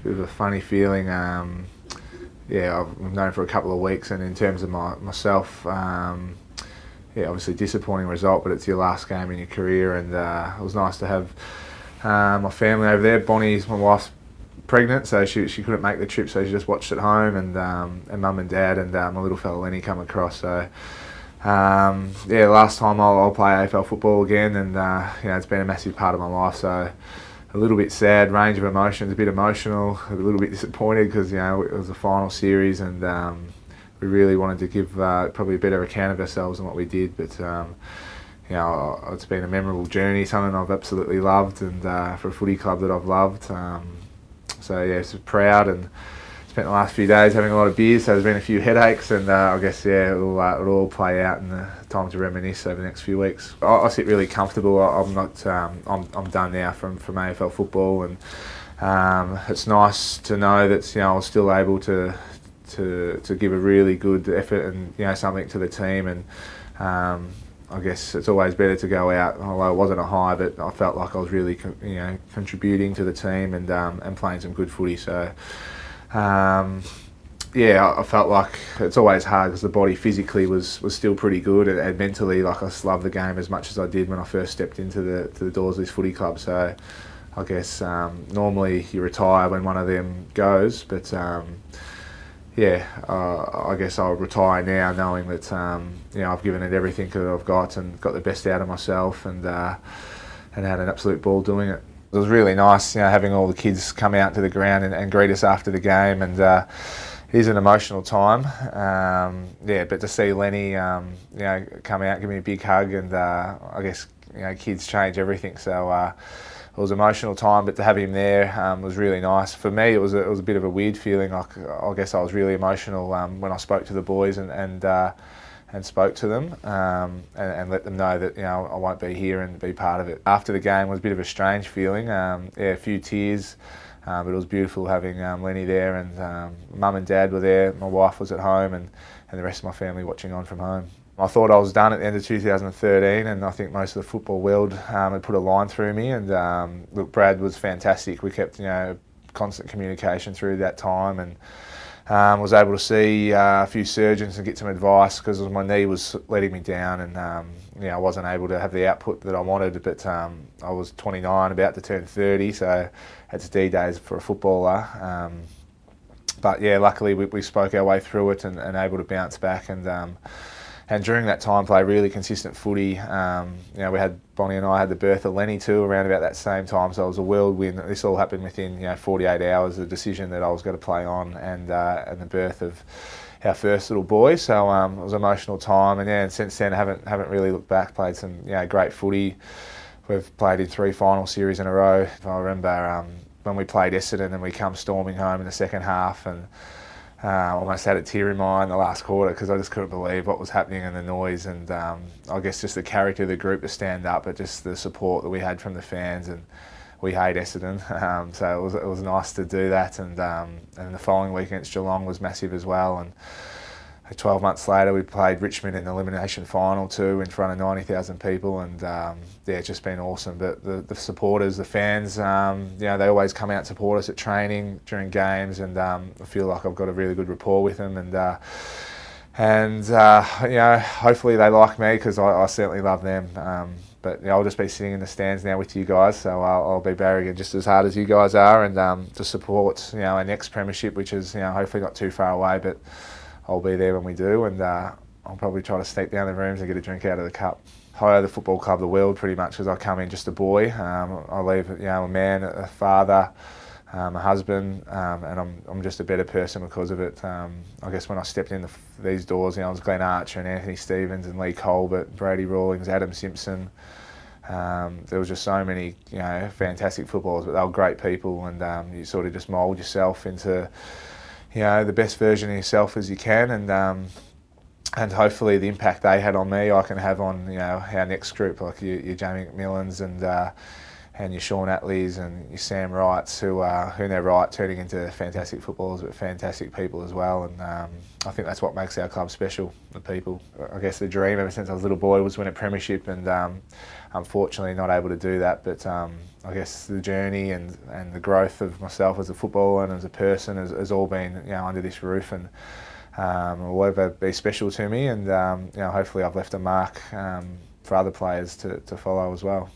bit of a funny feeling. Yeah, I've known for a couple of weeks, and in terms of myself, yeah, obviously disappointing result, but it's your last game in your career, and it was nice to have my family over there. Bonnie's, my wife's pregnant, so she couldn't make the trip, so she just watched at home, and mum and dad and my little fella Lenny come across. So yeah, last time I'll play AFL football again, and you know, it's been a massive part of my life. So a little bit sad, range of emotions, a bit emotional, a little bit disappointed because, you know, it was the final series, and we really wanted to give probably a better account of ourselves than what we did. But you know, it's been a memorable journey, something I've absolutely loved, and for a footy club that I've loved. So yeah, so proud, and spent the last few days having a lot of beers, so there's been a few headaches, and I guess, yeah, it'll all play out in the time to reminisce over the next few weeks. I sit really comfortable. I'm not. I'm done now from AFL football, and it's nice to know that, you know, I was still able to give a really good effort and, you know, something to the team, and I guess it's always better to go out, although it wasn't a high, but I felt like I was really, you know, contributing to the team and playing some good footy. So yeah, I felt like it's always hard because the body physically was still pretty good, and mentally, like, I just loved the game as much as I did when I first stepped into the doors of this footy club. So I guess normally you retire when one of them goes, but yeah, I guess I'll retire now knowing that you know, I've given it everything that I've got and got the best out of myself, and had an absolute ball doing it. It was really nice, you know, having all the kids come out to the ground and greet us after the game, and it is an emotional time. Yeah, but to see Lenny, you know, come out, give me a big hug, and I guess, you know, kids change everything. So it was an emotional time, but to have him there was really nice. For me, it was a bit of a weird feeling. I guess I was really emotional when I spoke to the boys and spoke to them and let them know that, you know, I won't be here and be part of it. After the game, it was a bit of a strange feeling. Yeah, a few tears, but it was beautiful having Lenny there, and mum and dad were there. My wife was at home, and the rest of my family watching on from home. I thought I was done at the end of 2013, and I think most of the football world had put a line through me. And look, Brad was fantastic. We kept, you know, constant communication through that time, and was able to see a few surgeons and get some advice because my knee was letting me down, and you know, I wasn't able to have the output that I wanted. But I was 29, about to turn 30, so it's D-days for a footballer. But yeah, luckily we spoke our way through it and able to bounce back, and during that time play really consistent footy. You know, we had, Bonnie and I had the birth of Lenny too around about that same time, so it was a whirlwind. This all happened within, you know, 48 hours, the decision that I was going to play on, and the birth of our first little boy. So it was an emotional time, and yeah, and since then I haven't really looked back. Played some, you know, great footy. We've played in 3 final series in a row. I remember when we played Essendon and we come storming home in the second half, and almost had a tear in my eye in the last quarter because I just couldn't believe what was happening and the noise, and I guess just the character of the group to stand up, but just the support that we had from the fans. And we hate Essendon, so it was nice to do that. And the following week against Geelong was massive as well. And 12 months later, we played Richmond in the elimination final too, in front of 90,000 people, and yeah, it's just been awesome. But the supporters, the fans, you know, they always come out and support us at training, during games, and I feel like I've got a really good rapport with them, and you know, hopefully they like me because I certainly love them. But you know, I'll just be sitting in the stands now with you guys, so I'll be barracking just as hard as you guys are, and to support, you know, our next premiership, which is, you know, hopefully not too far away, but I'll be there when we do, and I'll probably try to sneak down the rooms and get a drink out of the cup. I owe the football club the world pretty much because I come in just a boy. I leave, you know, a man, a father, a husband, and I'm just a better person because of it. I guess when I stepped in these doors, you know, it was Glenn Archer and Anthony Stevens and Lee Colbert, Brady Rawlings, Adam Simpson. There was just so many, you know, fantastic footballers, but they were great people, and you sort of just mould yourself into, you know, the best version of yourself as you can, and hopefully the impact they had on me, I can have on, you know, our next group, like your Jamie McMillans and your Sean Atleys and your Sam Wrights, who in their right turning into fantastic footballers, but fantastic people as well. And I think that's what makes our club special, the people. I guess the dream ever since I was a little boy was win a premiership, and unfortunately not able to do that. But I guess the journey and the growth of myself as a footballer and as a person has all been, you know, under this roof, and will ever be special to me. And you know, hopefully I've left a mark for other players to follow as well.